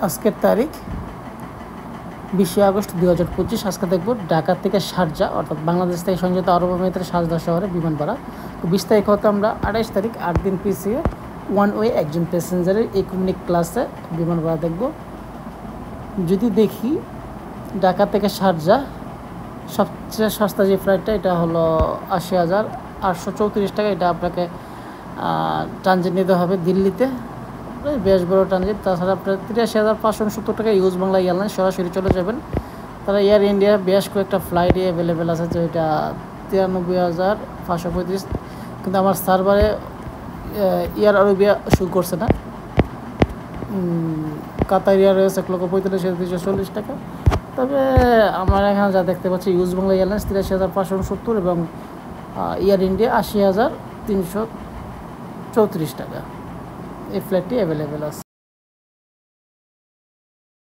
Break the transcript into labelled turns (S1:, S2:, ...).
S1: আজকের তারিখ 20 আগস্ট 2025। আজকে দেখব ঢাকা থেকে শারজা অর্থাৎ বাংলাদেশ থেকে সংযুক্ত আরব আমিরাতের শারজা শহরে বিমান ভাড়া। 20 তারিখ হতে আমরা 28 তারিখ 8 দিন পিছিয়ে ওয়ান ওয়ে একজন প্যাসেঞ্জারের ইকোনমিক ক্লাসে বিমান ভাড়া দেখব। যদি দেখি ঢাকা থেকে শারজা সবচেয়ে সস্তা যে ফ্লাইটটা এটা হলো 80,834 টাকা। এটা আপনাকে ট্রানজিট নিতে হবে দিল্লিতে, বেশ বড় ট্রানজিট। তাছাড়া আপনার 83,569 টাকা ইউজ বাংলা এয়ারলাইন্স সরাসরি চলে যাবেন। তারা এয়ার ইন্ডিয়া বেশ কয়েকটা ফ্লাইটই অ্যাভেলেবেল আছে, যে এটা 93,535, কিন্তু আমার সার্ভারে এয়ার আরবিয়া শো করছে না। কাতার এয়ারওয়েজ 1,45,340 টাকা। তবে আমার এখানে যা দেখতে পাচ্ছি ইউজ বাংলা এয়ারলাইন্স 83,569 এবং এয়ার ইন্ডিয়া 80,334 টাকা। এই ফ্লাইটটি অ্যাভেলেবেল আছে।